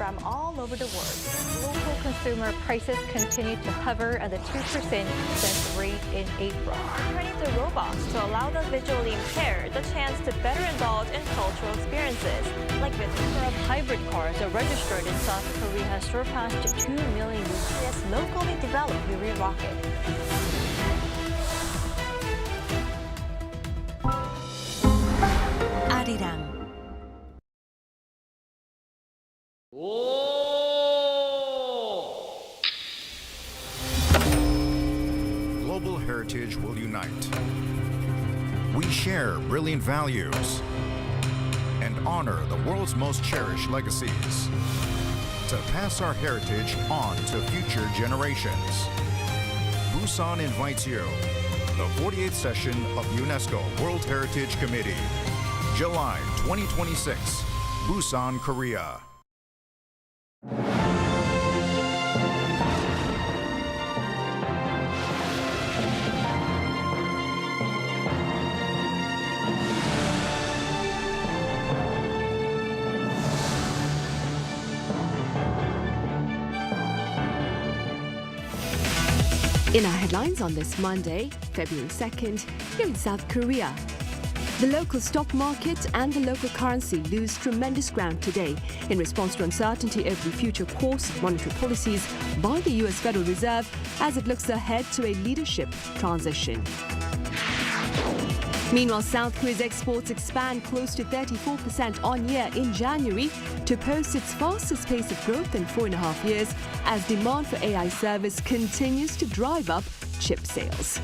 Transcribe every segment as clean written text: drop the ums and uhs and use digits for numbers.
from all over the world. Local consumer prices continue to hover at the 2% rate in April. Turning to robots to allow the visually impaired the chance to better indulge in cultural experiences, like the number of hybrid cars are registered in South Korea has surpassed 2 million with this locally developed Yuri rocket. Arirang. Global heritage will unite. We share brilliant values and honor the world's most cherished legacies to pass our heritage on to future generations. Busan invites you. The 48th session of UNESCO World Heritage Committee, July 2026, Busan, Korea. In our headlines on this Monday, February 2nd, here in South Korea. The local stock market and the local currency lose tremendous ground today in response to uncertainty over the future course of monetary policies by the U.S. Federal Reserve as it looks ahead to a leadership transition. Meanwhile, South Korea's exports expand close to 34% on year in January to post its fastest pace of growth in 4.5 years as demand for AI service continues to drive up chip sales.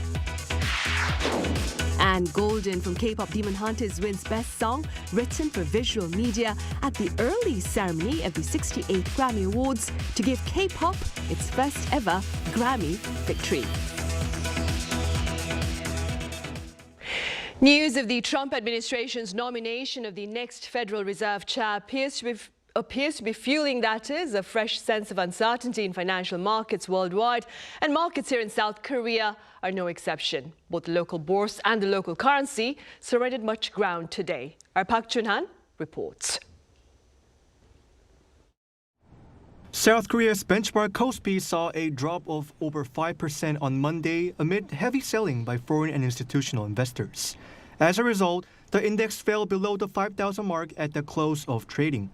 And Golden from K-pop Demon Hunters wins Best Song written for visual media at the early ceremony of the 68th Grammy Awards to give K-pop its first ever Grammy victory. News of the Trump administration's nomination of the next Federal Reserve chair appears to be fueling, that is, a fresh sense of uncertainty in financial markets worldwide, and markets here in South Korea are no exception. Both the local bourse and the local currency surrendered much ground today. Our Park Jun-han reports. South Korea's benchmark KOSPI saw a drop of over 5% on Monday amid heavy selling by foreign and institutional investors. As a result, the index fell below the 5,000 mark at the close of trading.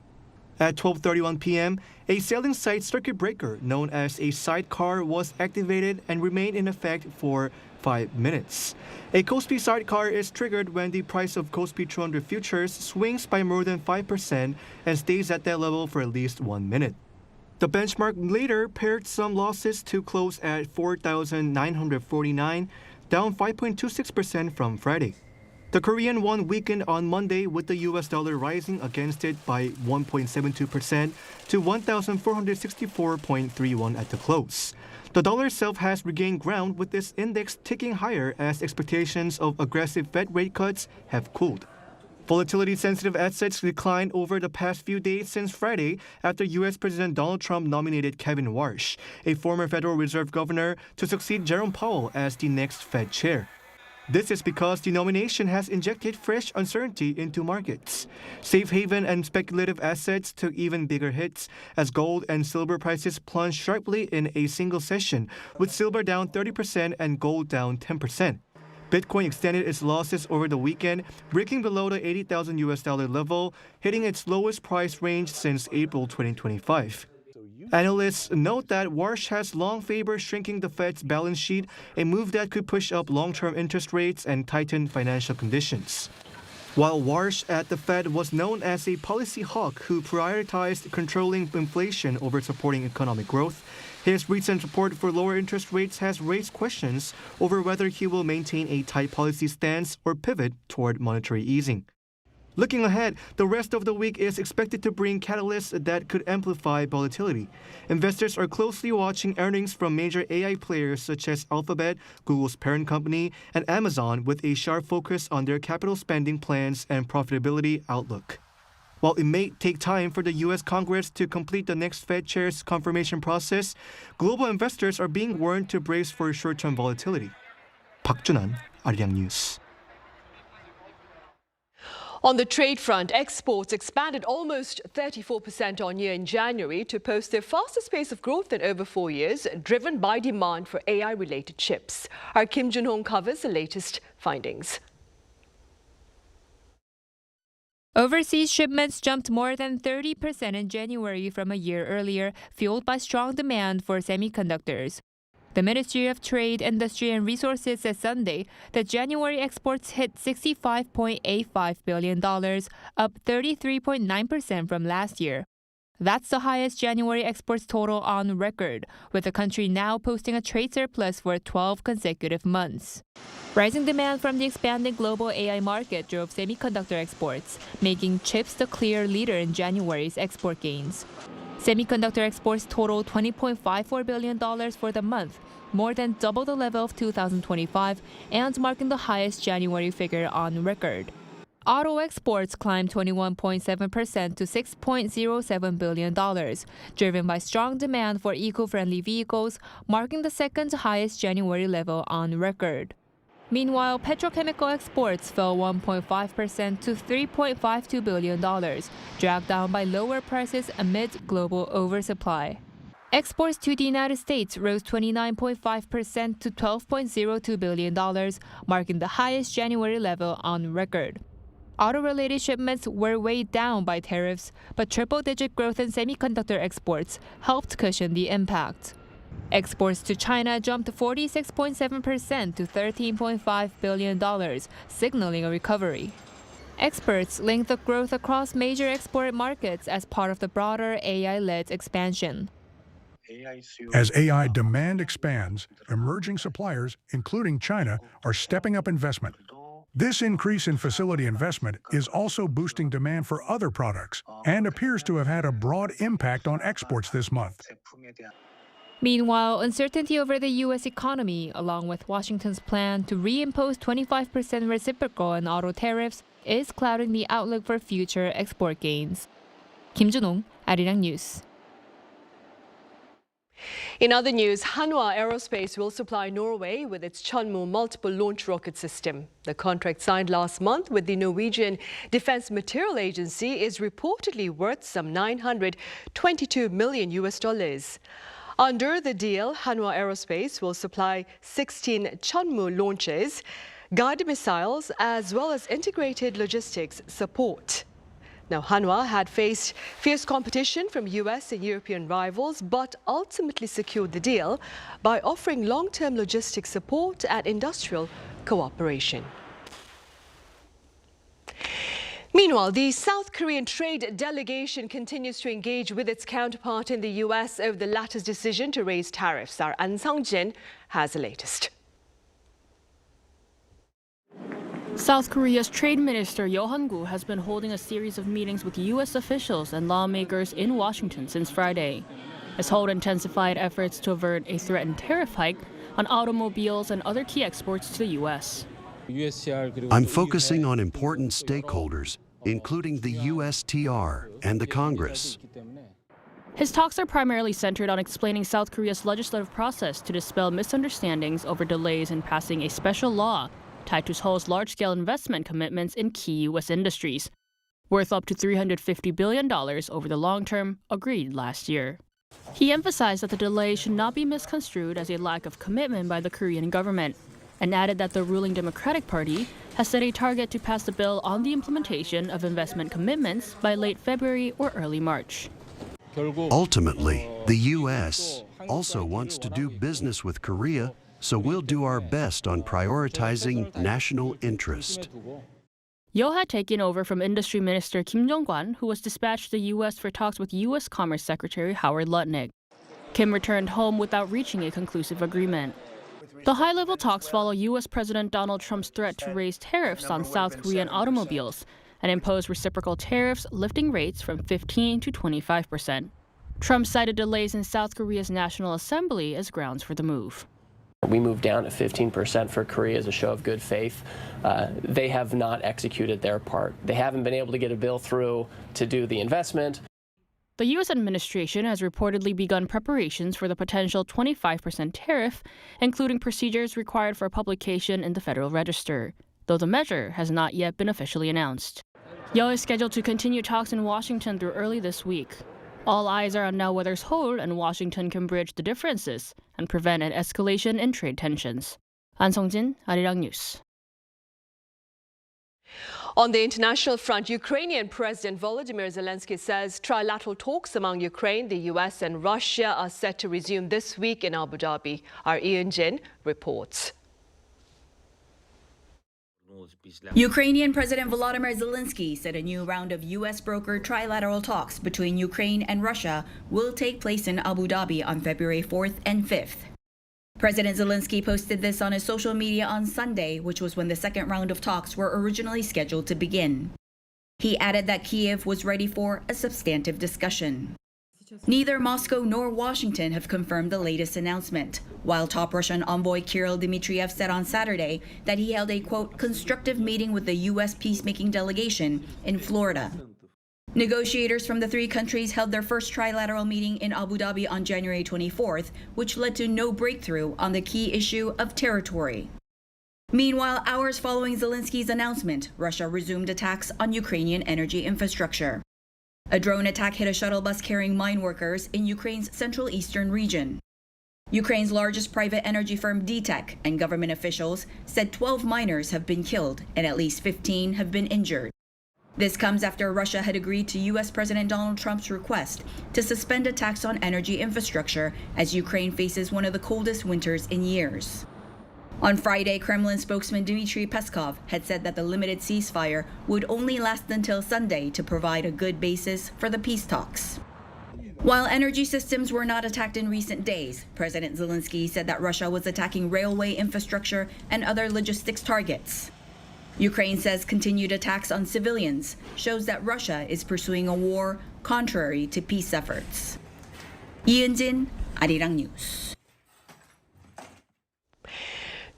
At 12:31 p.m., a selling side circuit breaker known as a sidecar was activated and remained in effect for 5 minutes. A KOSPI sidecar is triggered when the price of KOSPI 200 futures swings by more than 5% and stays at that level for at least 1 minute. The benchmark later paired some losses to close at 4,949, down 5.26% from Friday. The Korean won weakened on Monday with the US dollar rising against it by 1.72% to 1,464.31 at the close. The dollar itself has regained ground with this index ticking higher as expectations of aggressive Fed rate cuts have cooled. Volatility-sensitive assets declined over the past few days since Friday after U.S. President Donald Trump nominated Kevin Warsh, a former Federal Reserve governor, to succeed Jerome Powell as the next Fed chair. This is because the nomination has injected fresh uncertainty into markets. Safe haven and speculative assets took even bigger hits as gold and silver prices plunged sharply in a single session, with silver down 30% and gold down 10%. Bitcoin extended its losses over the weekend, breaking below the $80,000 level, hitting its lowest price range since April 2025. Analysts note that Warsh has long favored shrinking the Fed's balance sheet, a move that could push up long-term interest rates and tighten financial conditions. While Warsh at the Fed was known as a policy hawk who prioritized controlling inflation over supporting economic growth, his recent support for lower interest rates has raised questions over whether he will maintain a tight policy stance or pivot toward monetary easing. Looking ahead, the rest of the week is expected to bring catalysts that could amplify volatility. Investors are closely watching earnings from major AI players such as Alphabet, Google's parent company, and Amazon with a sharp focus on their capital spending plans and profitability outlook. While it may take time for the U.S. Congress to complete the next Fed chair's confirmation process, global investors are being warned to brace for short-term volatility. Park Jun-han, Arirang News. On the trade front, exports expanded almost 34% on year in January to post their fastest pace of growth in over 4 years, driven by demand for AI-related chips. Our Kim Jun-hong covers the latest findings. Overseas shipments jumped more than 30% in January from a year earlier, fueled by strong demand for semiconductors. The Ministry of Trade, Industry and Resources said Sunday that January exports hit $65.85 billion, up 33.9% from last year. That's the highest January exports total on record, with the country now posting a trade surplus for 12 consecutive months. Rising demand from the expanding global AI market drove semiconductor exports, making chips the clear leader in January's export gains. Semiconductor exports totaled $20.54 billion for the month, more than double the level of 2025 and marking the highest January figure on record. Auto exports climbed 21.7% to $6.07 billion, driven by strong demand for eco-friendly vehicles, marking the second highest January level on record. Meanwhile, petrochemical exports fell 1.5% to $3.52 billion, dragged down by lower prices amid global oversupply. Exports to the United States rose 29.5% to $12.02 billion, marking the highest January level on record. Auto-related shipments were weighed down by tariffs, but triple-digit growth in semiconductor exports helped cushion the impact. Exports to China jumped 46.7% to $13.5 billion, signaling a recovery. Experts link the growth across major export markets as part of the broader AI-led expansion. As AI demand expands, emerging suppliers, including China, are stepping up investment. This increase in facility investment is also boosting demand for other products and appears to have had a broad impact on exports this month. Meanwhile, uncertainty over the U.S. economy, along with Washington's plan to reimpose 25% reciprocal and auto tariffs, is clouding the outlook for future export gains. Kim Jun-hong, Arirang News. In other news, Hanwha Aerospace will supply Norway with its Chunmoo multiple launch rocket system. The contract signed last month with the Norwegian Defense Material Agency is reportedly worth some $922 million. Under the deal, Hanwha Aerospace will supply 16 Chunmoo launches, guided missiles, as well as integrated logistics support. Now, Hanwha had faced fierce competition from US and European rivals, but ultimately secured the deal by offering long-term logistics support and industrial cooperation. Meanwhile, the South Korean trade delegation continues to engage with its counterpart in the US over the latter's decision to raise tariffs. Our An Sang-jin has the latest. South Korea's Trade Minister Yo Han-gu has been holding a series of meetings with U.S. officials and lawmakers in Washington since Friday. Seoul intensified efforts to avert a threatened tariff hike on automobiles and other key exports to the U.S. I'm focusing on important stakeholders, including the USTR and the Congress. His talks are primarily centered on explaining South Korea's legislative process to dispel misunderstandings over delays in passing a special law tied to Seoul's large-scale investment commitments in key U.S. industries, worth up to $350 billion over the long term, agreed last year. He emphasized that the delay should not be misconstrued as a lack of commitment by the Korean government, and added that the ruling Democratic Party has set a target to pass the bill on the implementation of investment commitments by late February or early March. Ultimately, the U.S. also wants to do business with Korea, so we'll do our best on prioritizing national interest. Yo had taken over from Industry Minister Kim Jong-kwan, who was dispatched to the U.S. for talks with U.S. Commerce Secretary Howard Lutnick. Kim returned home without reaching a conclusive agreement. The high-level talks follow U.S. President Donald Trump's threat to raise tariffs on South Korean automobiles and impose reciprocal tariffs, lifting rates from 15% to 25%. Trump cited delays in South Korea's National Assembly as grounds for the move. We moved down to 15% for Korea as a show of good faith. They have not executed their part. They haven't been able to get a bill through to do the investment. The U.S. administration has reportedly begun preparations for the potential 25% tariff, including procedures required for publication in the Federal Register, though the measure has not yet been officially announced. Yeo is scheduled to continue talks in Washington through early this week. All eyes are on now whether Seoul and Washington can bridge the differences and prevent an escalation in trade tensions. An Song-jin, Arirang News. On the international front, Ukrainian President Volodymyr Zelensky says trilateral talks among Ukraine, the US and Russia are set to resume this week in Abu Dhabi. Our Ian Jin reports. Ukrainian President Volodymyr Zelensky said a new round of US-brokered trilateral talks between Ukraine and Russia will take place in Abu Dhabi on February 4th and 5th. President Zelensky posted this on his social media on Sunday, which was when the second round of talks were originally scheduled to begin. He added that Kyiv was ready for a substantive discussion. Neither Moscow nor Washington have confirmed the latest announcement, while top Russian envoy Kirill Dmitriev said on Saturday that he held a, quote, constructive meeting with the U.S. peacemaking delegation in Florida. Negotiators from the three countries held their first trilateral meeting in Abu Dhabi on January 24th, which led to no breakthrough on the key issue of territory. Meanwhile, hours following Zelensky's announcement, Russia resumed attacks on Ukrainian energy infrastructure. A drone attack hit a shuttle bus carrying mine workers in Ukraine's central eastern region. Ukraine's largest private energy firm DTEK and government officials said 12 miners have been killed and at least 15 have been injured. This comes after Russia had agreed to U.S. President Donald Trump's request to suspend attacks on energy infrastructure as Ukraine faces one of the coldest winters in years. On Friday, Kremlin spokesman Dmitry Peskov had said that the limited ceasefire would only last until Sunday to provide a good basis for the peace talks. While energy systems were not attacked in recent days, President Zelensky said that Russia was attacking railway infrastructure and other logistics targets. Ukraine says continued attacks on civilians shows that Russia is pursuing a war contrary to peace efforts. Ian Jin, Arirang News.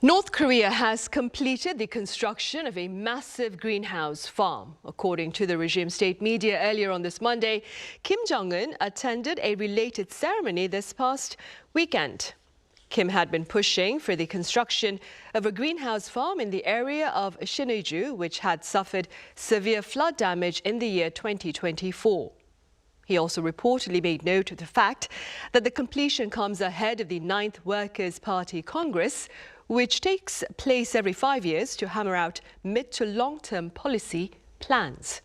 North Korea has completed the construction of a massive greenhouse farm. According to the regime state media earlier on this Monday, Kim Jong-un attended a related ceremony this past weekend. Kim had been pushing for the construction of a greenhouse farm in the area of Sinuiju, which had suffered severe flood damage in the year 2024. He also reportedly made note of the fact that the completion comes ahead of the 9th Workers' Party Congress, which takes place every 5 years to hammer out mid to long-term policy plans.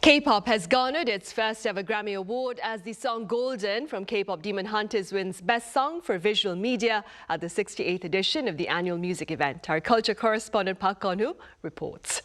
K-pop has garnered its first ever Grammy Award as the song Golden from K-pop Demon Hunters wins Best Song for Visual Media at the 68th edition of the annual music event. Our culture correspondent Park Gon-hoo reports.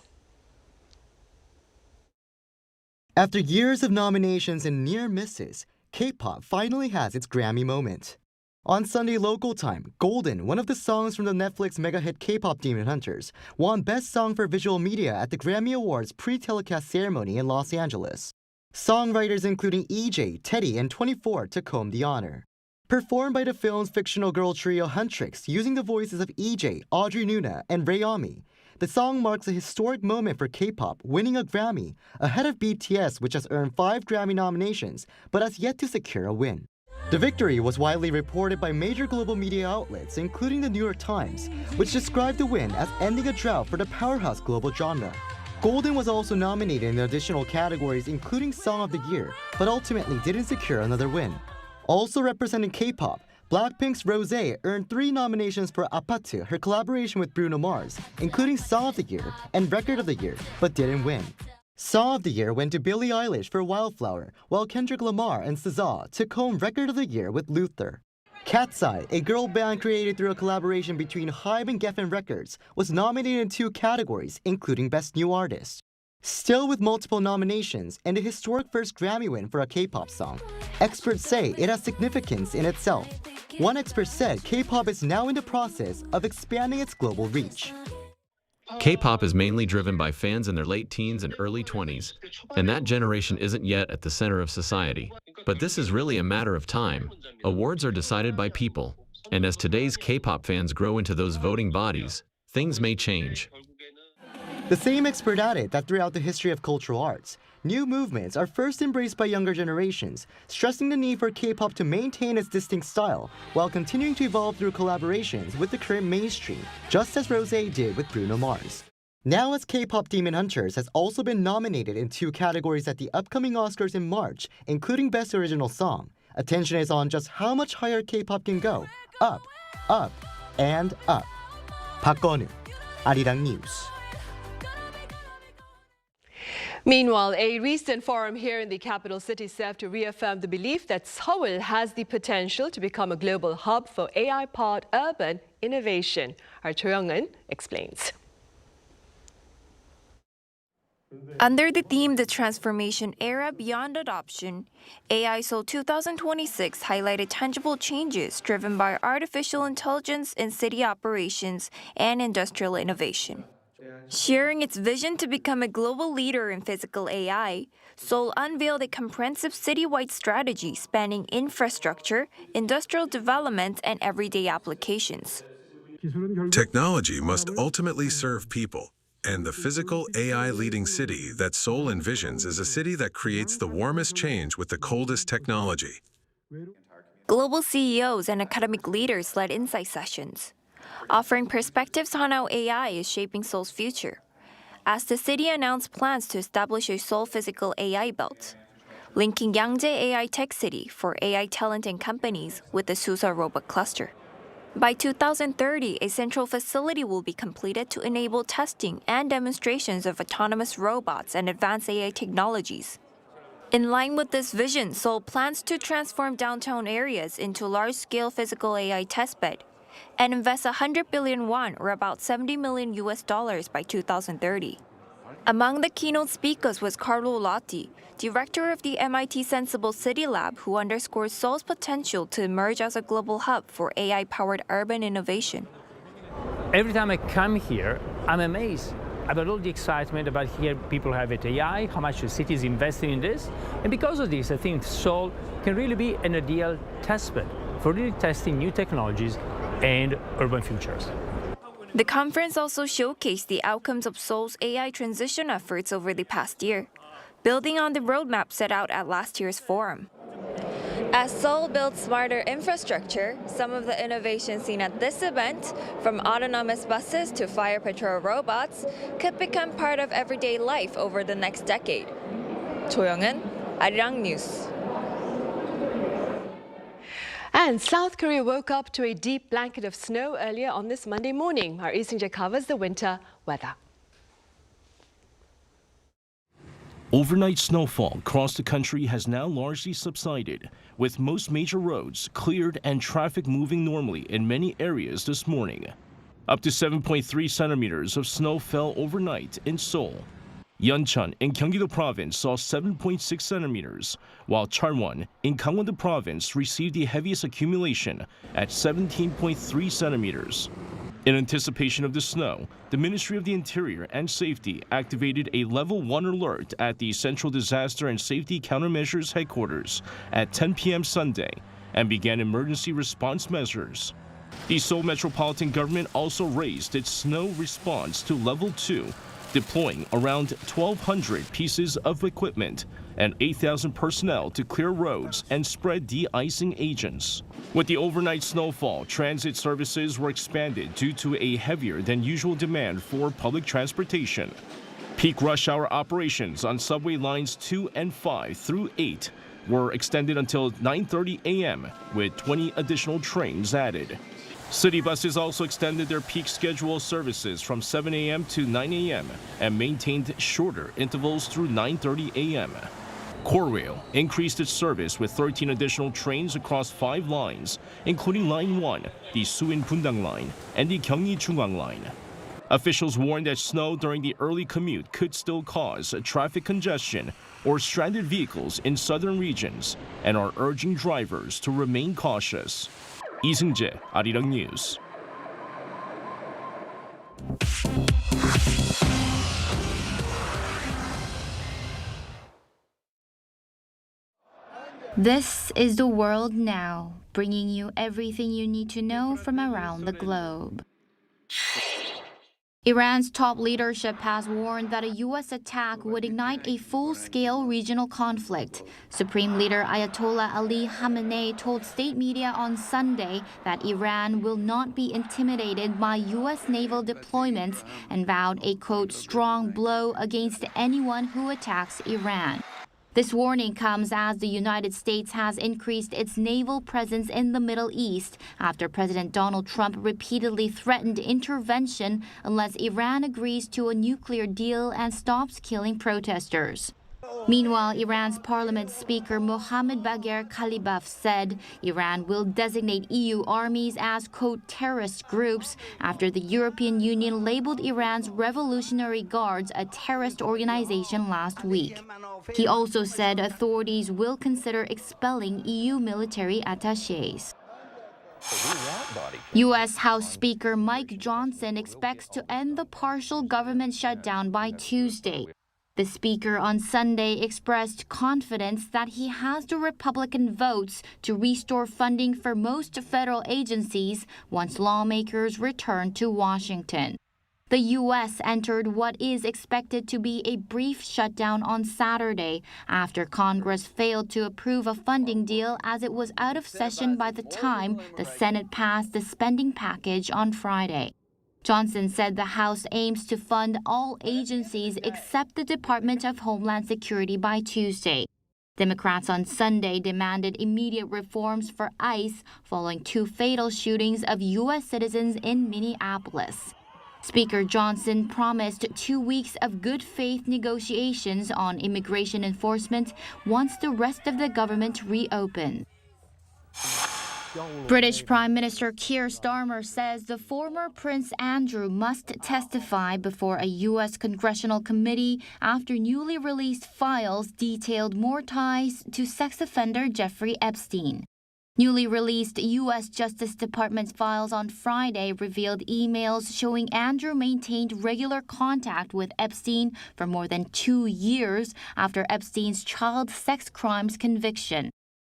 After years of nominations and near misses, K-pop finally has its Grammy moment. On Sunday local time, Golden, one of the songs from the Netflix mega hit K-pop Demon Hunters, won Best Song for Visual Media at the Grammy Awards pre-telecast ceremony in Los Angeles. Songwriters including EJ, Teddy, and 24 took home the honor. Performed by the film's fictional girl trio Huntrix using the voices of EJ, Audrey Nuna, and Rayami, the song marks a historic moment for K-pop, winning a Grammy, ahead of BTS, which has earned 5 Grammy nominations but has yet to secure a win. The victory was widely reported by major global media outlets, including the New York Times, which described the win as ending a drought for the powerhouse global genre. Golden was also nominated in additional categories, including Song of the Year, but ultimately didn't secure another win. Also representing K-pop, Blackpink's Rosé earned 3 nominations for Apatu, her collaboration with Bruno Mars, including Song of the Year and Record of the Year, but didn't win. Song of the Year went to Billie Eilish for Wildflower, while Kendrick Lamar and SZA took home Record of the Year with Luther. Cat's Eye, a girl band created through a collaboration between Hive and Geffen Records, was nominated in 2 categories, including Best New Artist. Still with multiple nominations and a historic first Grammy win for a K-pop song, experts say it has significance in itself. One expert said K-pop is now in the process of expanding its global reach. K-pop is mainly driven by fans in their late teens and early 20s, and that generation isn't yet at the center of society. But this is really a matter of time. Awards are decided by people, and as today's K-pop fans grow into those voting bodies, things may change. The same expert added that throughout the history of cultural arts, new movements are first embraced by younger generations, stressing the need for K-pop to maintain its distinct style while continuing to evolve through collaborations with the current mainstream, just as Rosé did with Bruno Mars. Now as K-pop Demon Hunters has also been nominated in 2 categories at the upcoming Oscars in March, including Best Original Song, attention is on just how much higher K-pop can go. Up, up, and up. 박건우, Arirang News. Meanwhile, a recent forum here in the capital city served to reaffirm the belief that Seoul has the potential to become a global hub for AI-powered urban innovation. Our Cho Young-eun explains. Under the theme The Transformation Era Beyond Adoption, AI Seoul 2026 highlighted tangible changes driven by artificial intelligence in city operations and industrial innovation. Sharing its vision to become a global leader in physical AI, Seoul unveiled a comprehensive citywide strategy spanning infrastructure, industrial development, and everyday applications. Technology must ultimately serve people. And the physical AI leading city that Seoul envisions is a city that creates the warmest change with the coldest technology. Global CEOs and academic leaders led insight sessions, offering perspectives on how AI is shaping Seoul's future, as the city announced plans to establish a Seoul Physical AI Belt, linking Yangjae AI Tech City for AI talent and companies with the SEOUL robot cluster. By 2030, a central facility will be completed to enable testing and demonstrations of autonomous robots and advanced AI technologies. In line with this vision, Seoul plans to transform downtown areas into large-scale physical AI testbed and invest 100 billion won, or about $70 million by 2030. Among the keynote speakers was Carlo Lotti, director of the MIT Sensible City Lab, who underscores Seoul's potential to emerge as a global hub for AI-powered urban innovation. Every time I come here, I'm amazed about all the excitement about here people have at AI, how much the city is investing in this. And because of this, I think Seoul can really be an ideal testbed for really testing new technologies and urban futures. The conference also showcased the outcomes of Seoul's AI transition efforts over the past year, building on the roadmap set out at last year's forum. As Seoul builds smarter infrastructure, some of the innovations seen at this event, from autonomous buses to fire patrol robots, could become part of everyday life over the next decade. Cho Young-eun, Arirang News. And South Korea woke up to a deep blanket of snow earlier on this Monday morning. Our Easing covers the winter weather. Overnight snowfall across the country has now largely subsided, with most major roads cleared and traffic moving normally in many areas this morning. Up to 7.3 centimeters of snow fell overnight in Seoul. Yeoncheon in Gyeonggi-do Province saw 7.6 centimeters, while Charwon in Gangwon-do Province received the heaviest accumulation at 17.3 centimeters. In anticipation of the snow, the Ministry of the Interior and Safety activated a Level 1 alert at the Central Disaster and Safety Countermeasures Headquarters at 10 p.m. Sunday and began emergency response measures. The Seoul Metropolitan Government also raised its snow response to Level 2, deploying around 1,200 pieces of equipment and 8,000 personnel to clear roads and spread de-icing agents. With the overnight snowfall, transit services were expanded due to a heavier than usual demand for public transportation. Peak rush hour operations on subway lines 2 and 5 through 8 were extended until 9:30 a.m., with 20 additional trains added. City buses also extended their peak schedule services from 7 a.m. to 9 a.m. and maintained shorter intervals through 9:30 a.m. Korail increased its service with 13 additional trains across 5 lines, including Line 1, the Suin-Bundang Line, and the Gyeonggi-Jungang Line. Officials warned that snow during the early commute could still cause traffic congestion or stranded vehicles in southern regions and are urging drivers to remain cautious. Lee Seung-jae, Arirang News. This is The World Now, bringing you everything you need to know from around the globe. Iran's top leadership has warned that a U.S. attack would ignite a full-scale regional conflict. Supreme Leader Ayatollah Ali Khamenei told state media on Sunday that Iran will not be intimidated by U.S. naval deployments and vowed a, quote, strong blow against anyone who attacks Iran. This warning comes as the United States has increased its naval presence in the Middle East after President Donald Trump repeatedly threatened intervention unless Iran agrees to a nuclear deal and stops killing protesters. Meanwhile, Iran's parliament speaker Mohammad Bagher Khalibaf said Iran will designate EU armies as, quote, terrorist groups after the European Union labeled Iran's Revolutionary Guards a terrorist organization last week. He also said authorities will consider expelling EU military attachés. U.S. House Speaker Mike Johnson expects to end the partial government shutdown by Tuesday. The speaker on Sunday expressed confidence that he has the Republican votes to restore funding for most federal agencies once lawmakers return to Washington. The U.S. entered what is expected to be a brief shutdown on Saturday after Congress failed to approve a funding deal as it was out of session by the time the Senate passed the spending package on Friday. Johnson said the House aims to fund all agencies except the Department of Homeland Security by Tuesday. Democrats on Sunday demanded immediate reforms for ICE following 2 fatal shootings of U.S. citizens in Minneapolis. Speaker Johnson promised 2 weeks of good faith negotiations on immigration enforcement once the rest of the government reopens. British Prime Minister Keir Starmer says the former Prince Andrew must testify before a U.S. congressional committee after newly released files detailed more ties to sex offender Jeffrey Epstein. Newly released U.S. Justice Department files on Friday revealed emails showing Andrew maintained regular contact with Epstein for more than 2 years after Epstein's child sex crimes conviction.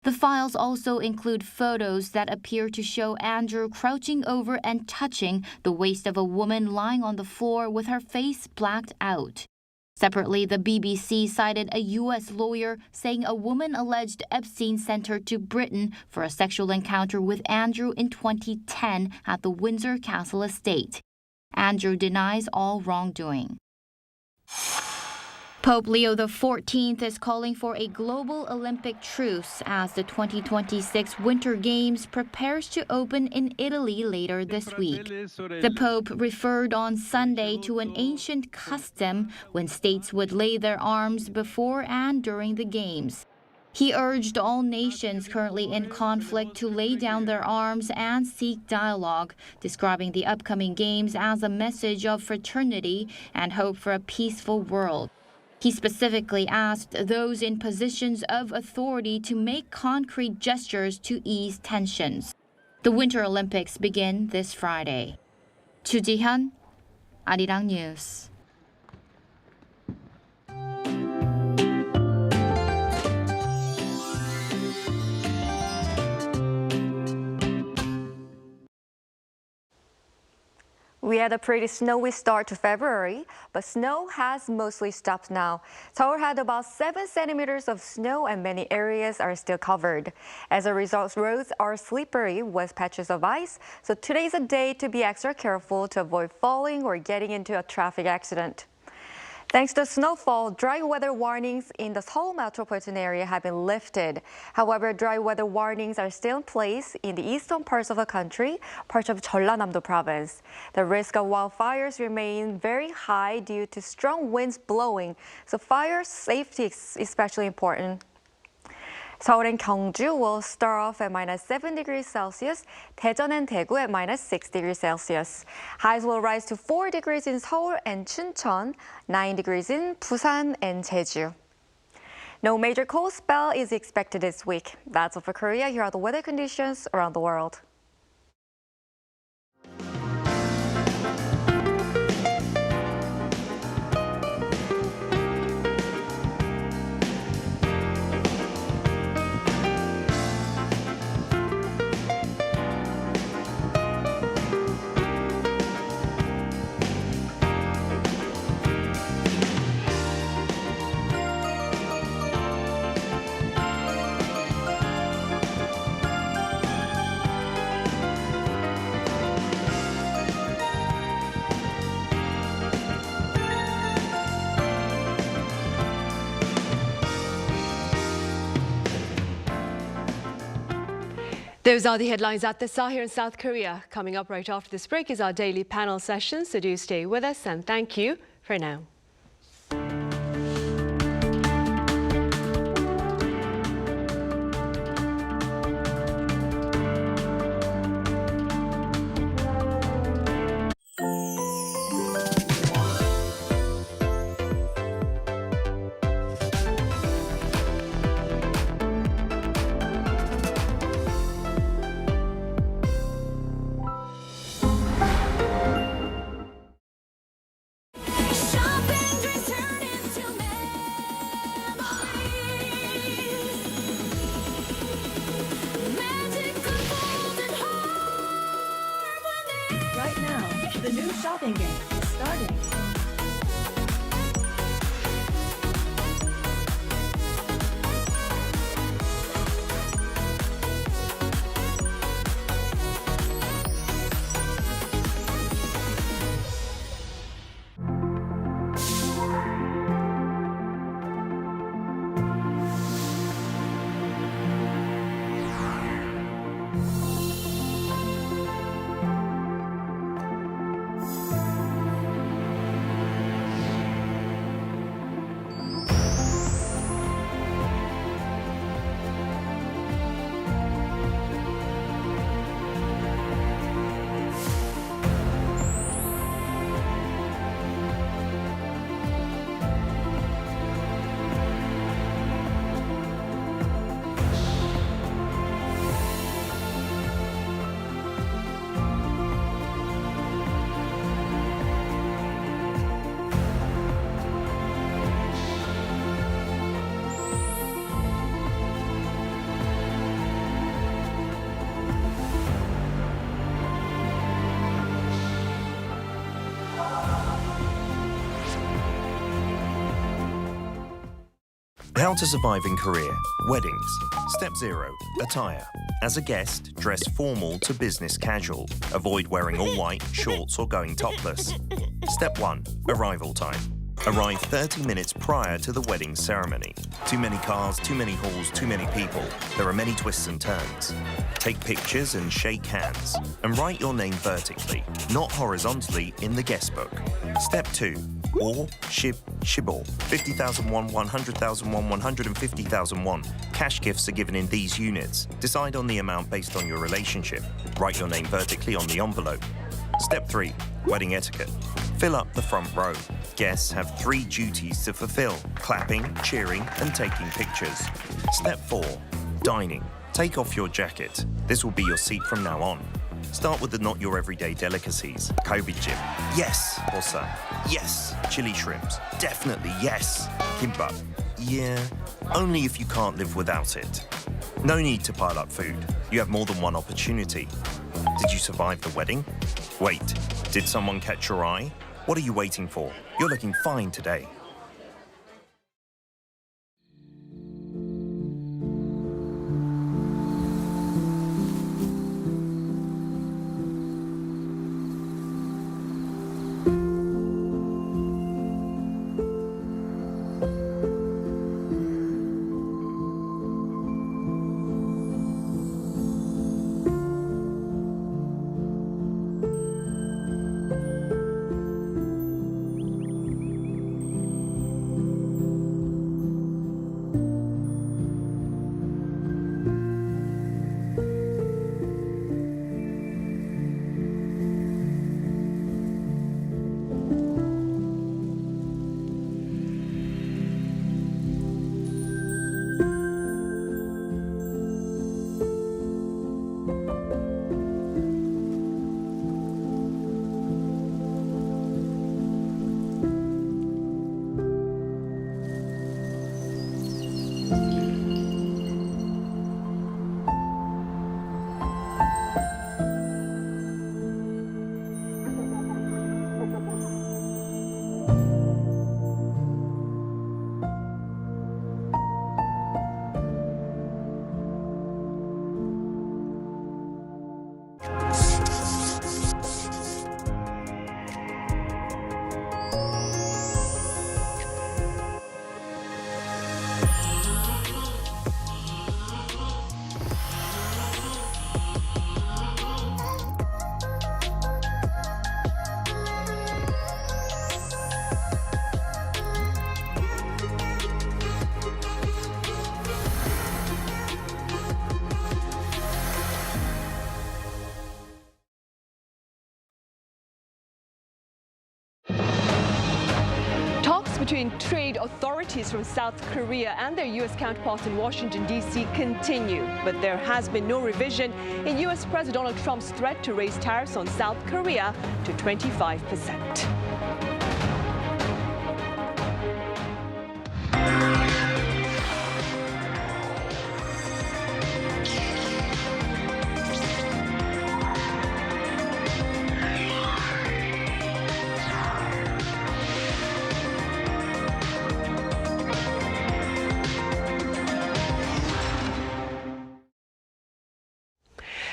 The files also include photos that appear to show Andrew crouching over and touching the waist of a woman lying on the floor with her face blacked out. Separately, the BBC cited a U.S. lawyer saying a woman alleged Epstein sent her to Britain for a sexual encounter with Andrew in 2010 at the Windsor Castle estate. Andrew denies all wrongdoing. Pope Leo XIV is calling for a global Olympic truce as the 2026 Winter Games prepares to open in Italy later this week. The Pope referred on Sunday to an ancient custom when states would lay their arms before and during the Games. He urged all nations currently in conflict to lay down their arms and seek dialogue, describing the upcoming Games as a message of fraternity and hope for a peaceful world. He specifically asked those in positions of authority to make concrete gestures to ease tensions. The Winter Olympics begin this Friday. Chu Ji-hyun, Arirang News. We had a pretty snowy start to February, but snow has mostly stopped now. Seoul had about 7 centimeters of snow and many areas are still covered. As a result, roads are slippery with patches of ice, so today's a day to be extra careful to avoid falling or getting into a traffic accident. Thanks to snowfall, dry weather warnings in the Seoul metropolitan area have been lifted. However, dry weather warnings are still in place in the eastern parts of the country, parts of Jeollanam-do province. The risk of wildfires remain very high due to strong winds blowing, so fire safety is especially important. Seoul and Gyeongju will start off at -7 degrees Celsius, Daejeon and Daegu at -6 degrees Celsius. Highs will rise to 4 degrees in Seoul and Chuncheon, 9 degrees in Busan and Jeju. No major cold spell is expected this week. That's all for Korea. Here are the weather conditions around the world. Those are the headlines at this hour here in South Korea. Coming up right after this break is our daily panel session, so do stay with us and thank you for now. Right now, the new shopping game is starting. How to survive in Korea. Weddings. Step 0. Attire. As a guest, dress formal to business casual. Avoid wearing all white, shorts or going topless. Step 1. Arrival time. Arrive 30 minutes prior to the wedding ceremony. Too many cars, too many halls, too many people. There are many twists and turns. Take pictures and shake hands. And write your name vertically, not horizontally in the guest book. Step 2. Or, shibor. 50,000 won, 100,000 won, 150,000 won. Cash gifts are given in these units. Decide on the amount based on your relationship. Write your name vertically on the envelope. Step 3. Wedding etiquette. Fill up the front row. Guests have 3 duties to fulfill: clapping, cheering, and taking pictures. Step 4. Dining. Take off your jacket. This will be your seat from now on. Start with the not your everyday delicacies. Kalbijjim. Yes. Bosa. Yes. Chili shrimps. Definitely yes. Kimbap. Yeah. Only if you can't live without it. No need to pile up food. You have more than one opportunity. Did you survive the wedding? Wait. Did someone catch your eye? What are you waiting for? You're looking fine today. between trade authorities from South Korea and their U.S. counterparts in Washington, D.C. continue, but there has been no revision in U.S. President Donald Trump's threat to raise tariffs on South Korea to 25%.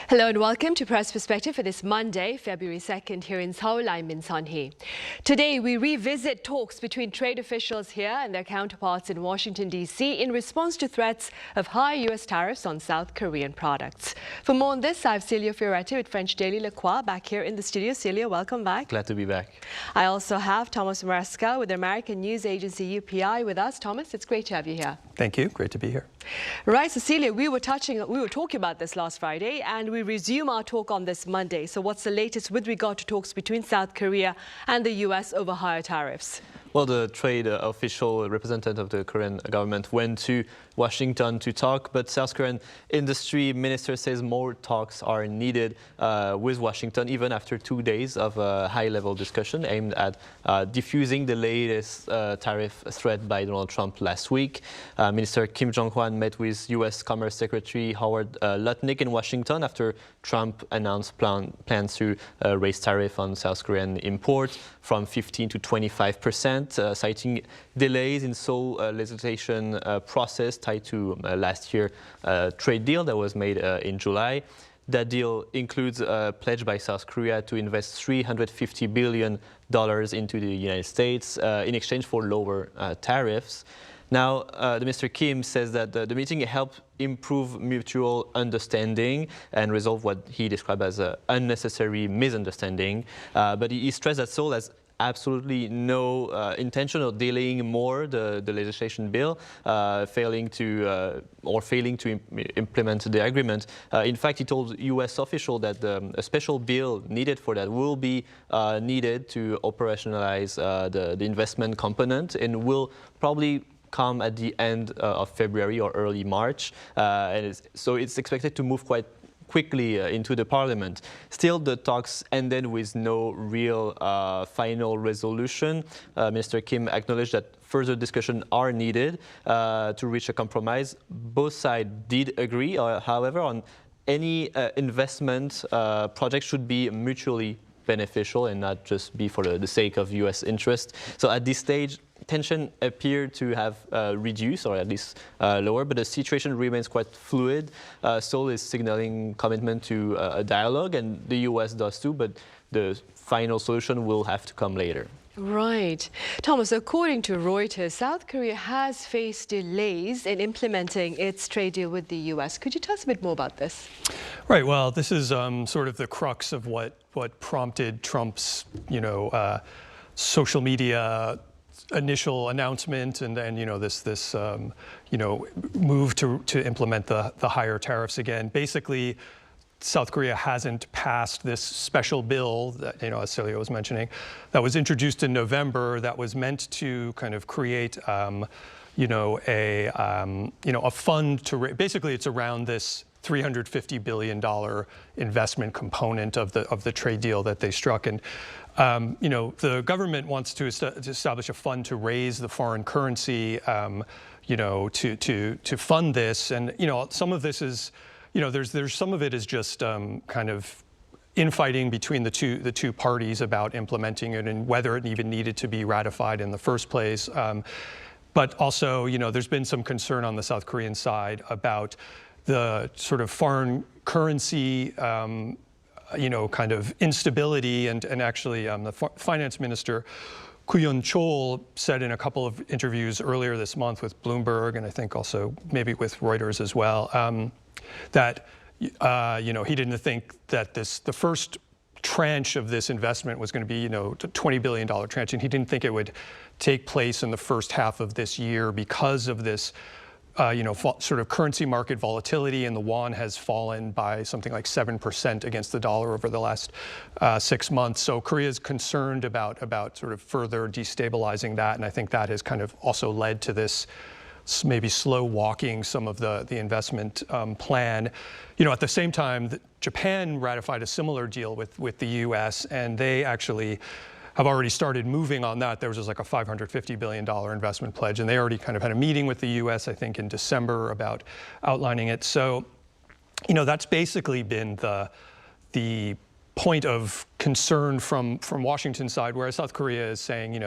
Hello and welcome to Press Perspective for this Monday, February 2nd here in Seoul. I'm Min Sun-hee. Today we revisit talks between trade officials here and their counterparts in Washington, D.C. in response to threats of high U.S. tariffs on South Korean products. For more on this, I have Celia Fioretti with French daily Le Croix back here in the studio. Celia, welcome back. Glad to be back. I also have Thomas Maresca with the American news agency UPI with us. Thomas, it's great to have you here. Thank you. Great to be here. Right, Cecilia, we were talking about this last Friday, and we resume our talk on this Monday. So what's the latest with regard to talks between South Korea and the U.S. over higher tariffs? Well, the trade official representative of the Korean government went to Washington to talk, but South Korean industry minister says more talks are needed with Washington, even after 2 days of high-level discussion aimed at diffusing the latest tariff threat by Donald Trump last week. Minister Kim Jong-hwan met with U.S. Commerce Secretary Howard Lutnick in Washington after Trump announced plans to raise tariff on South Korean imports from 15 to 25%, citing delays in Seoul legislation process tied to last year's trade deal that was made in July. That deal includes a pledge by South Korea to invest $350 billion into the United States in exchange for lower tariffs. Now, Mr. Kim says that the meeting helped improve mutual understanding and resolve what he described as an unnecessary misunderstanding. But he stressed that Seoul has absolutely no intention of delaying more the legislation bill, failing to implement the agreement. In fact, he told U.S. officials that a special bill needed for that will be needed to operationalize the investment component and will probably come at the end of February or early March. So it's expected to move quite quickly into the parliament. Still, the talks ended with no real final resolution. Mr. Kim acknowledged that further discussions are needed to reach a compromise. Both sides did agree, however, on any investment project should be mutually beneficial and not just be for the sake of U.S. interest. So at this stage, tension appeared to have reduced or at least lower, but the situation remains quite fluid. Seoul is signaling commitment to a dialogue, and the U.S. does too, but the final solution will have to come later. Right. Thomas, according to Reuters, South Korea has faced delays in implementing its trade deal with the U.S. Could you tell us a bit more about this? Right. Well, this is sort of the crux of what prompted Trump's, social media initial announcement, and then this move to implement the higher tariffs again. Basically, South Korea hasn't passed this special bill that, as Celia was mentioning, that was introduced in November that was meant to kind of create, a fund to basically it's around this $350 billion investment component of the trade deal that they struck. And the government wants to establish a fund to raise the foreign currency, to fund this. And some of this is, there's some of it is just kind of infighting between the two parties about implementing it and whether it even needed to be ratified in the first place. But also, there's been some concern on the South Korean side about the sort of foreign currency, kind of instability, and actually the finance minister, Koo-yeon Chol, said in a couple of interviews earlier this month with Bloomberg, and I think also maybe with Reuters as well, that he didn't think that the first tranche of this investment was going to be a $20 billion tranche, and he didn't think it would take place in the first half of this year because of this sort of currency market volatility, and the won has fallen by something like 7% against the dollar over the last 6 months. So Korea is concerned about sort of further destabilizing that, and I think that has kind of also led to this maybe slow walking some of the investment plan. At the same time, Japan ratified a similar deal with the U.S., and they actually have already started moving on that. There was just like a $550 billion investment pledge, and they already kind of had a meeting with the U.S., I think, in December about outlining it. So, that's basically been the point of concern from Washington's side, whereas South Korea is saying,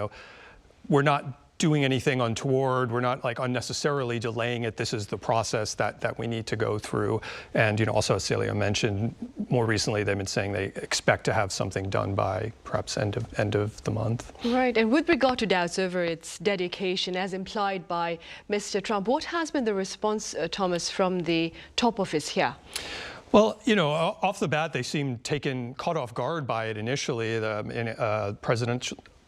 we're not doing anything untoward. We're not like unnecessarily delaying it. This is the process that we need to go through. And also, as Celia mentioned, more recently they've been saying they expect to have something done by perhaps end of the month. Right. And with regard to doubts over its dedication, as implied by Mr. Trump, what has been the response, Thomas, from the top office here? Well, off the bat, they seemed caught off guard by it initially. The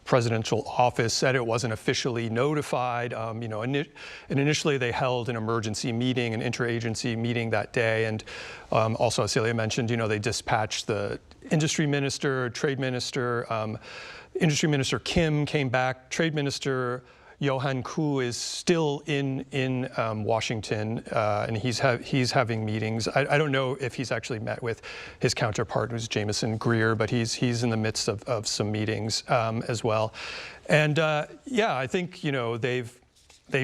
presidential office said it wasn't officially notified. And initially they held an emergency meeting, an interagency meeting that day. And also, as Celia mentioned, they dispatched the industry minister, trade minister. Industry Minister Kim came back. Trade Minister Johan Koo is still in Washington, and he's having meetings. I don't know if he's actually met with his counterpart, who's Jameson Greer, but he's in the midst of some meetings as well. And I think they've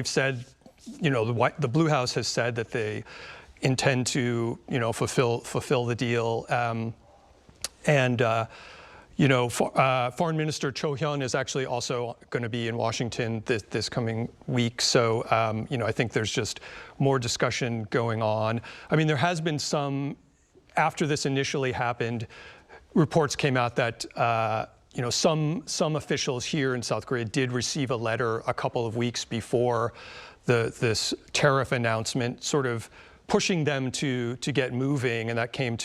said, the Blue House has said that they intend to fulfill the deal, Foreign Minister Cho Hyun is actually also going to be in Washington this coming week. So, I think there's just more discussion going on. I mean, there has been after this initially happened, reports came out that, some officials here in South Korea did receive a letter a couple of weeks before this tariff announcement, sort of pushing them to get moving. And that came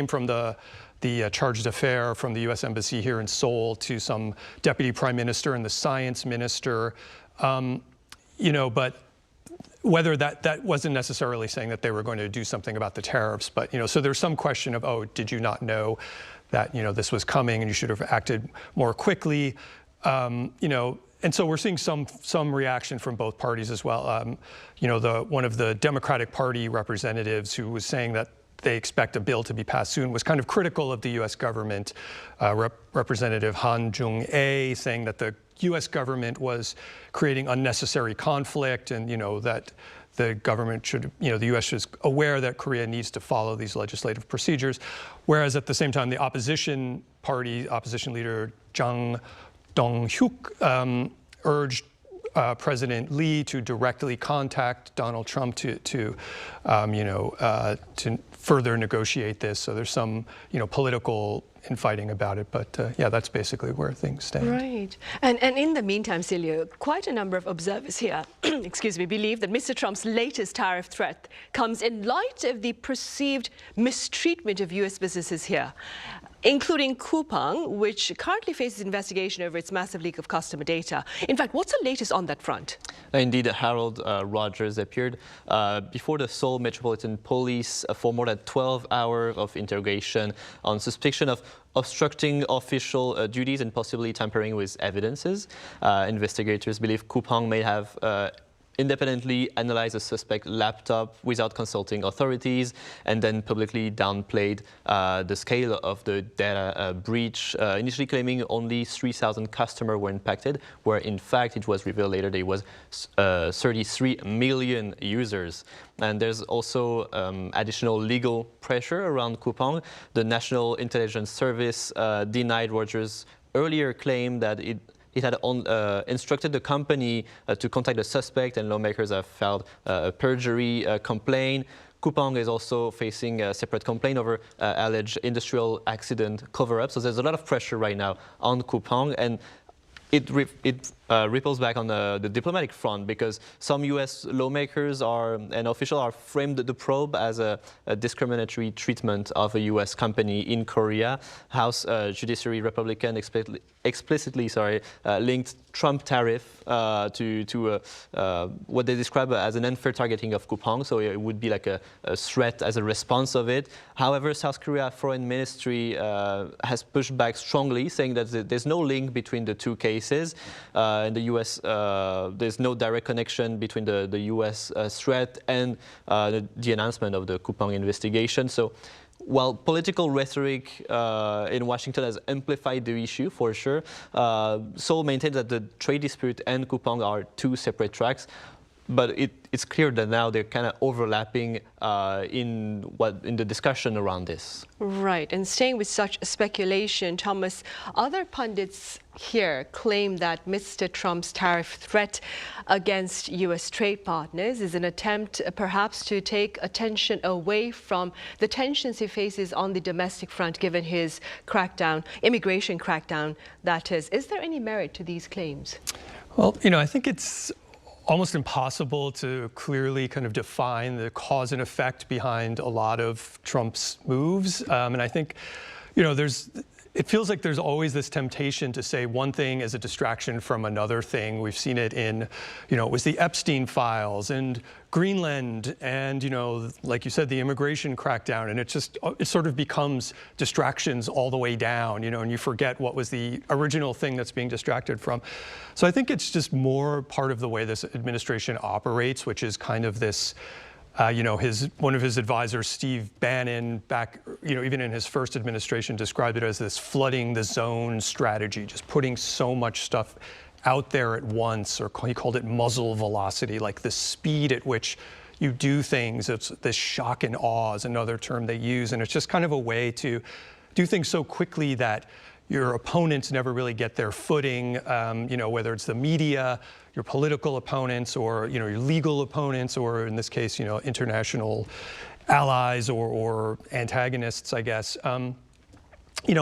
from the charge d'affaires from the U.S. Embassy here in Seoul to some deputy prime minister and the science minister, but whether that wasn't necessarily saying that they were going to do something about the tariffs, but so there's some question of, did you not know that this was coming and you should have acted more quickly, and so we're seeing some reaction from both parties as well. One of the Democratic Party representatives who was saying that they expect a bill to be passed soon was kind of critical of the U.S. government. Representative Han Jung-ae saying that the U.S. government was creating unnecessary conflict, and that the government should, the U.S. is aware that Korea needs to follow these legislative procedures, whereas at the same time the opposition leader Jang Dong-hyuk urged President Lee to directly contact Donald Trump to further negotiate this. So there's some, political infighting about it. But that's basically where things stand. Right. And in the meantime, Celia, quite a number of observers here, believe that Mr. Trump's latest tariff threat comes in light of the perceived mistreatment of U.S. businesses here, including Coupang, which currently faces investigation over its massive leak of customer data. In fact, what's the latest on that front? Indeed, Harold Rogers appeared before the Seoul Metropolitan Police for more than 12 hours of interrogation on suspicion of obstructing official duties and possibly tampering with evidences. Investigators believe Coupang may have independently analyzed a suspect laptop without consulting authorities, and then publicly downplayed the scale of the data breach, initially claiming only 3,000 customers were impacted, where in fact it was revealed later there was 33 million users. And there's also additional legal pressure around Coupang. The National Intelligence Service denied Rogers' earlier claim that it had instructed the company to contact the suspect, and lawmakers have filed a perjury complaint. Coupang is also facing a separate complaint over alleged industrial accident cover-up. So there's a lot of pressure right now on Coupang, and it ripples back on the diplomatic front, because some U.S. lawmakers and officials are framed the probe as a discriminatory treatment of a U.S. company in Korea. House Judiciary Republican explicitly linked Trump tariff to what they describe as an unfair targeting of Kupang, so it would be like a threat as a response of it. However, South Korea Foreign Ministry has pushed back strongly, saying that there's no link between the two cases. In the U.S., there's no direct connection between the U.S. threat and the announcement of the Kupang investigation. So, while political rhetoric in Washington has amplified the issue, for sure, Seoul maintains that the trade dispute and Kupang are two separate tracks. But it's clear that now they're kind of overlapping in the discussion around this. Right, and staying with such speculation, Thomas, other pundits here claim that Mr. Trump's tariff threat against U.S. trade partners is an attempt perhaps to take attention away from the tensions he faces on the domestic front, given his crackdown, immigration crackdown, that is. Is there any merit to these claims? Well, I think it's almost impossible to clearly kind of define the cause and effect behind a lot of Trump's moves. And I think, it feels like there's always this temptation to say one thing is a distraction from another thing. We've seen it in, it was the Epstein files and Greenland and, like you said, the immigration crackdown. And it sort of becomes distractions all the way down, and you forget what was the original thing that's being distracted from. So I think it's just more part of the way this administration operates, which is kind of this, one of his advisors, Steve Bannon, back, even in his first administration, described it as this flooding the zone strategy, just putting so much stuff out there at once, or he called it muzzle velocity, like the speed at which you do things. It's this shock and awe is another term they use, and it's just kind of a way to do things so quickly that your opponents never really get their footing, whether it's the media, your political opponents, or your legal opponents, or in this case, international allies or antagonists, I guess. And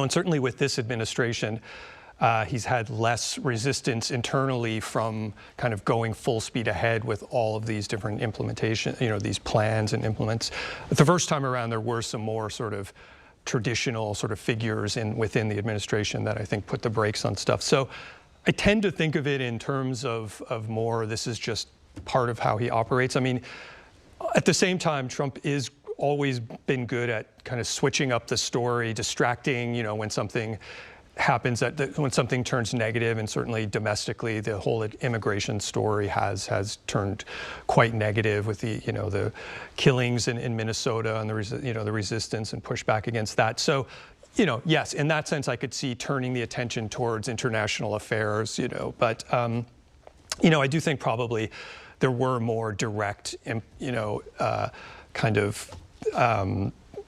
certainly with this administration, he's had less resistance internally from kind of going full speed ahead with all of these different implementation, these plans and implements. The first time around, there were some more sort of traditional sort of figures within the administration that I think put the brakes on stuff. So I tend to think of it in terms of more, this is just part of how he operates. I mean, at the same time, Trump is always been good at kind of switching up the story, distracting, when something happens, when something turns negative, and certainly domestically, the whole immigration story has turned quite negative with the the killings in Minnesota and the resistance and pushback against that. So, yes, in that sense, I could see turning the attention towards international affairs, but I do think probably there were more direct,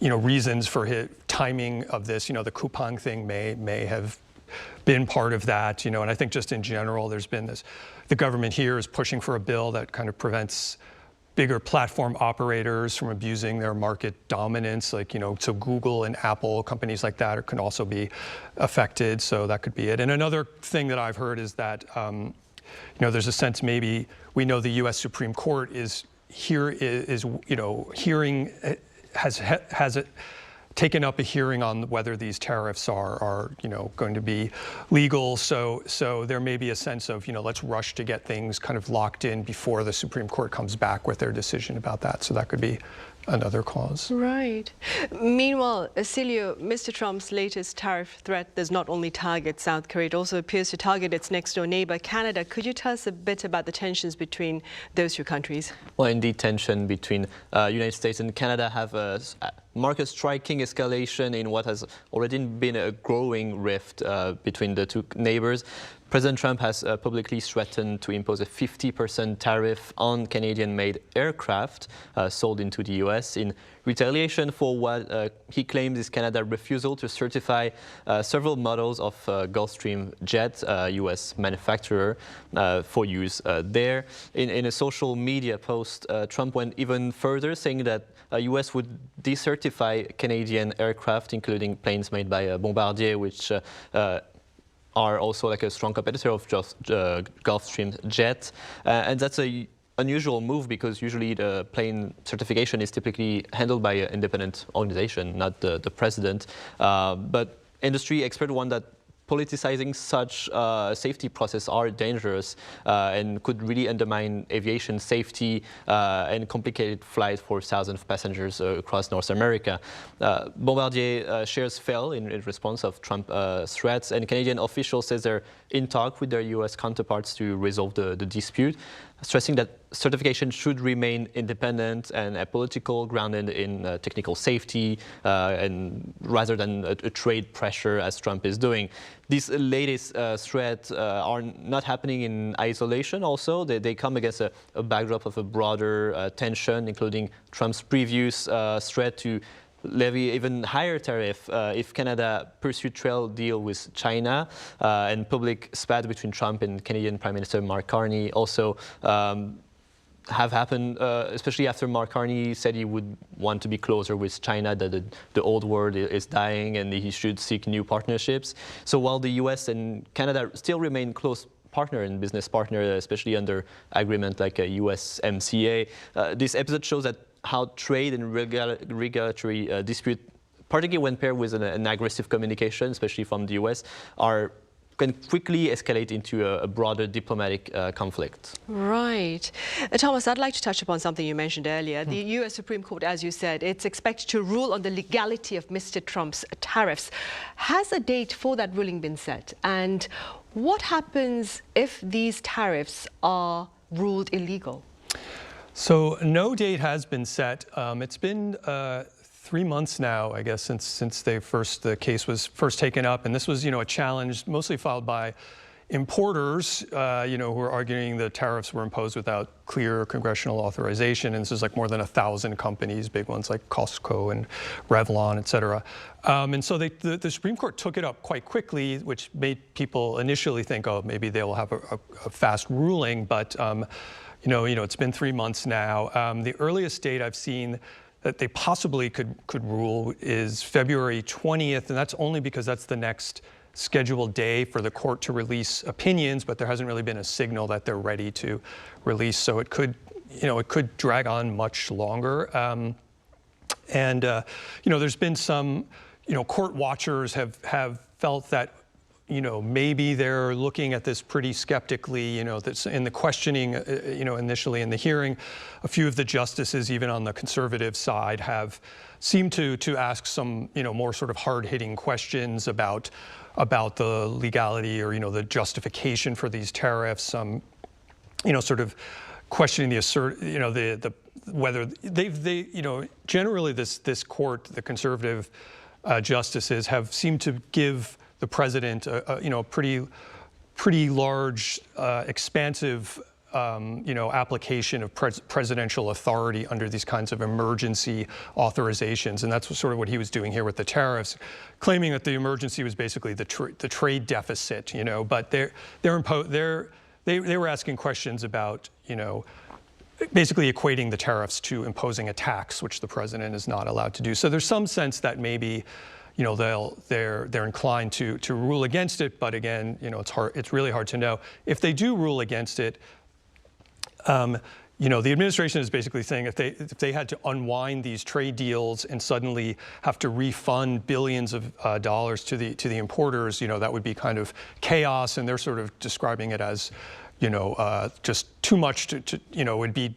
reasons for his timing of this. The Kupang thing may have been part of that, and I think just in general, there's been this, the government here is pushing for a bill that kind of prevents bigger platform operators from abusing their market dominance, like, so Google and Apple, companies like that can also be affected, so that could be it. And another thing that I've heard is that, there's a sense maybe, we know the U.S. Supreme Court has taken up a hearing on whether these tariffs are going to be legal. So there may be a sense of, let's rush to get things kind of locked in before the Supreme Court comes back with their decision about that. So that could be another cause. Right. Meanwhile, Silio, Mr. Trump's latest tariff threat does not only target South Korea, it also appears to target its next door neighbor, Canada. Could you tell us a bit about the tensions between those two countries? Well, indeed, tension between United States and Canada have marked a striking escalation in what has already been a growing rift between the two neighbors. President Trump has publicly threatened to impose a 50% tariff on Canadian-made aircraft sold into the U.S. in retaliation for what he claims is Canada's refusal to certify several models of Gulfstream jet, U.S. manufacturer, for use there. In a social media post, Trump went even further, saying that U.S. would decertify Canadian aircraft, including planes made by Bombardier, which are also like a strong competitor of Gulfstream Jet, and that's a unusual move because usually the plane certification is typically handled by an independent organization, not the president. But industry experts warn that politicizing such safety process are dangerous and could really undermine aviation safety and complicated flight for thousands of passengers across North America. Bombardier shares fell in response of Trump threats, and Canadian officials say they're in talk with their U.S. counterparts to resolve the dispute, stressing that certification should remain independent and apolitical, grounded in technical safety, and rather than a trade pressure as Trump is doing. These latest threats are not happening in isolation also. They come against a backdrop of a broader tension, including Trump's previous threat to levy even higher tariff if Canada pursued trade deal with China, and public spat between Trump and Canadian Prime Minister Mark Carney also have happened, especially after Mark Carney said he would want to be closer with China, that the old world is dying and he should seek new partnerships. So while the US and Canada still remain close partner and business partner, especially under agreement like a USMCA, this episode shows that how trade and regulatory dispute, particularly when paired with an aggressive communication, especially from the US, can quickly escalate into a broader diplomatic conflict. Right. Thomas, I'd like to touch upon something you mentioned earlier. The US Supreme Court, as you said, it's expected to rule on the legality of Mr. Trump's tariffs. Has a date for that ruling been set? And what happens if these tariffs are ruled illegal? So no date has been set. It's been 3 months now, I guess, since the case was first taken up, and this was, a challenge mostly filed by importers, who are arguing the tariffs were imposed without clear congressional authorization, and this is like more than 1,000 companies, big ones like Costco and Revlon, et cetera. And so the Supreme Court took it up quite quickly, which made people initially think, oh, maybe they will have a fast ruling, but it's been 3 months now. The earliest date I've seen that they possibly could rule is February 20th, and that's only because that's the next scheduled day for the court to release opinions, but there hasn't really been a signal that they're ready to release, so it could drag on much longer. There's been some, court watchers have felt that maybe they're looking at this pretty skeptically, that's in the questioning, initially in the hearing. A few of the justices, even on the conservative side, have seemed to ask some, more sort of hard-hitting questions about the legality or, the justification for these tariffs, sort of questioning the whether generally this court, the conservative justices have seemed to give the president a pretty large, expansive, application of presidential authority under these kinds of emergency authorizations, and that's sort of what he was doing here with the tariffs, claiming that the emergency was basically the trade deficit, But they were asking questions about, basically equating the tariffs to imposing a tax, which the president is not allowed to do. So there's some sense that maybe, they're inclined to rule against it, but again, it's really hard to know. If they do rule against it, the administration is basically saying if they had to unwind these trade deals and suddenly have to refund billions of dollars to the importers, that would be kind of chaos, and they're sort of describing it as, just too much to would be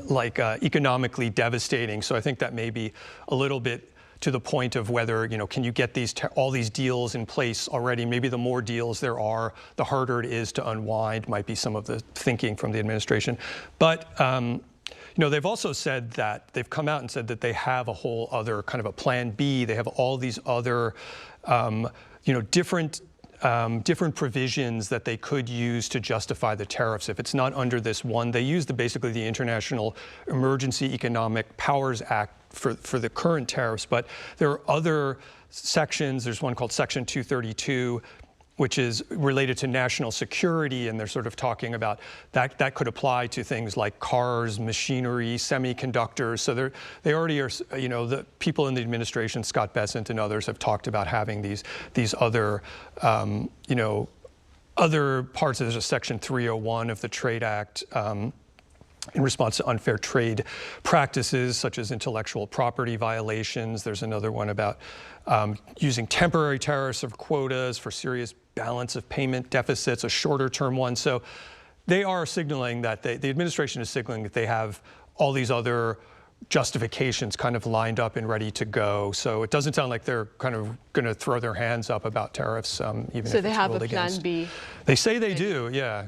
like economically devastating. So I think that may be a little bit to the point of whether, can you get all these deals in place already? Maybe the more deals there are, the harder it is to unwind, might be some of the thinking from the administration. But, they've also said that, they've come out and said that they have a whole other kind of a plan B. They have all these other, different provisions that they could use to justify the tariffs. If it's not under this one, they use basically the International Emergency Economic Powers Act for the current tariffs, but there are other sections. There's one called Section 232 which is related to national security, and they're sort of talking about that could apply to things like cars, machinery, semiconductors. So they already are, the people in the administration, Scott Bessent and others, have talked about having these other, other parts. There's a Section 301 of the Trade Act in response to unfair trade practices, such as intellectual property violations. There's another one about using temporary tariffs or quotas for serious balance of payment deficits, a shorter term one. So they are signaling that the administration is signaling that they have all these other justifications kind of lined up and ready to go. So it doesn't sound like they're kind of going to throw their hands up about tariffs, even if it's ruled against. So they have a plan B? They say they do, yeah.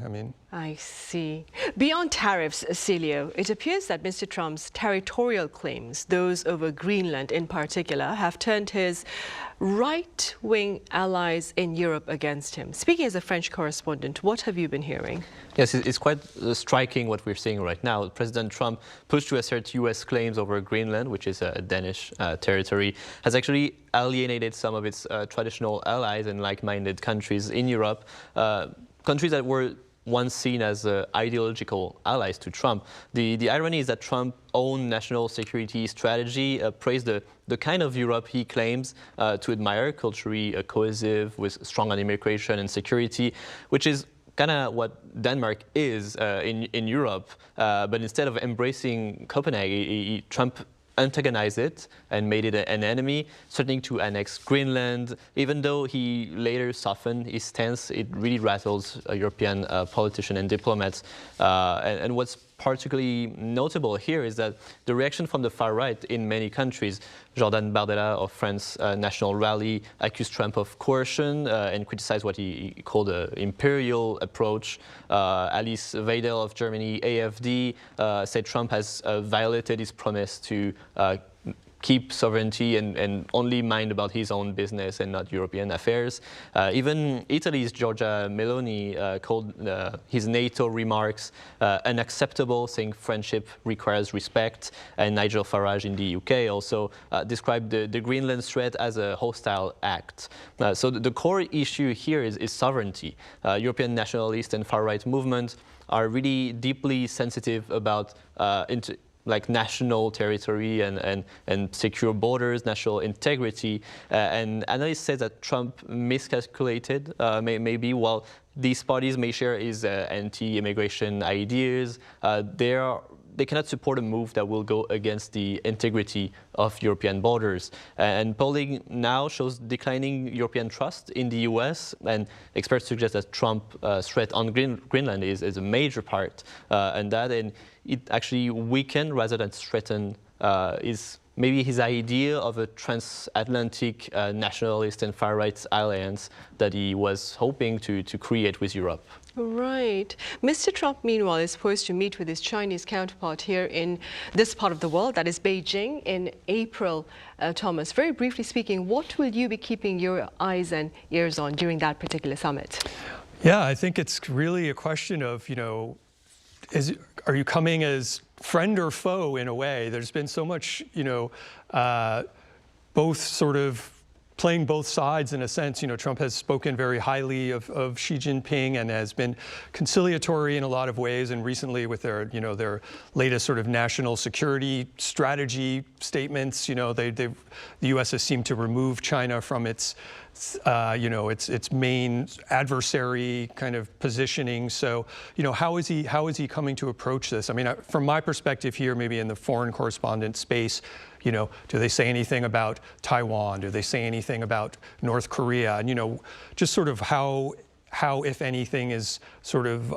I see. Beyond tariffs, Celio, it appears that Mr. Trump's territorial claims, those over Greenland in particular, have turned his right-wing allies in Europe against him. Speaking as a French correspondent, what have you been hearing? Yes, it's quite striking what we're seeing right now. President Trump pushed to assert U.S. claims over Greenland, which is a Danish territory, has actually alienated some of its traditional allies and like-minded countries in Europe, countries that were once seen as ideological allies to Trump. The irony is that Trump's own national security strategy praised the kind of Europe he claims to admire, culturally cohesive, with strong on immigration and security, which is kind of what Denmark is in Europe. But instead of embracing Copenhagen, Trump antagonized it and made it an enemy, threatening to annex Greenland. Even though he later softened his stance, it really rattles European politicians and diplomats. And what's particularly notable here is that the reaction from the far right in many countries, Jordan Bardella of France National Rally accused Trump of coercion and criticized what he called an imperial approach. Alice Weidel of Germany, AfD, said Trump has violated his promise to keep sovereignty and only mind about his own business and not European affairs. Even Italy's Giorgia Meloni called his NATO remarks unacceptable, saying friendship requires respect. And Nigel Farage in the UK also described the Greenland threat as a hostile act. So the core issue here is sovereignty. European nationalist and far-right movements are really deeply sensitive about national territory and secure borders, national integrity. And analysts say that Trump miscalculated, maybe while these parties may share his anti-immigration ideas, they cannot support a move that will go against the integrity of European borders. And polling now shows declining European trust in the US, and experts suggest that Trump's threat on Greenland is a major part, and it actually weaken rather than strengthen is maybe his idea of a transatlantic nationalist and far-right alliance that he was hoping to create with Europe. Right. Mr. Trump, meanwhile, is supposed to meet with his Chinese counterpart here in this part of the world, that is Beijing, in April. Thomas, very briefly speaking, what will you be keeping your eyes and ears on during that particular summit? Yeah, I think it's really a question of, are you coming as friend or foe in a way? There's been so much, both sort of playing both sides in a sense. Trump has spoken very highly of Xi Jinping and has been conciliatory in a lot of ways. And recently with their latest sort of national security strategy statements, the U.S. has seemed to remove China from its main adversary kind of positioning. So, how is he coming to approach this? I mean, from my perspective here, maybe in the foreign correspondent space, do they say anything about Taiwan? Do they say anything about North Korea? And, just sort of how, if anything, is sort of,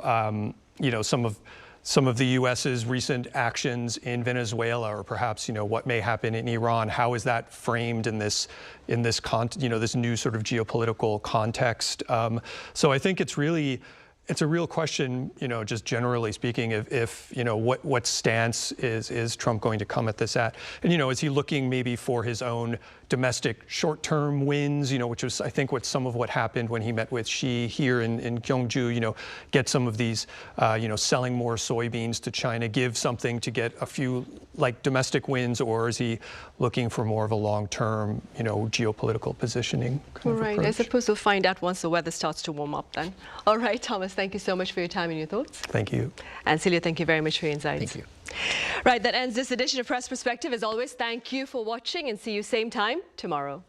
some of the U.S.'s recent actions in Venezuela, or perhaps, what may happen in Iran. How is that framed in this new sort of geopolitical context? So I think it's a real question, just generally speaking, if what stance is Trump going to come at this at? And, is he looking maybe for his own domestic short-term wins, which was, I think, some of what happened when he met with Xi here in Gyeongju, get some of these, selling more soybeans to China, give something to get a few, domestic wins, or is he looking for more of a long-term, geopolitical positioning kind of approach? I suppose we'll find out once the weather starts to warm up then. All right, Thomas, thank you so much for your time and your thoughts. Thank you. And Celia, thank you very much for your insights. Thank you. Right, that ends this edition of Press Perspective. As always, thank you for watching and see you same time tomorrow.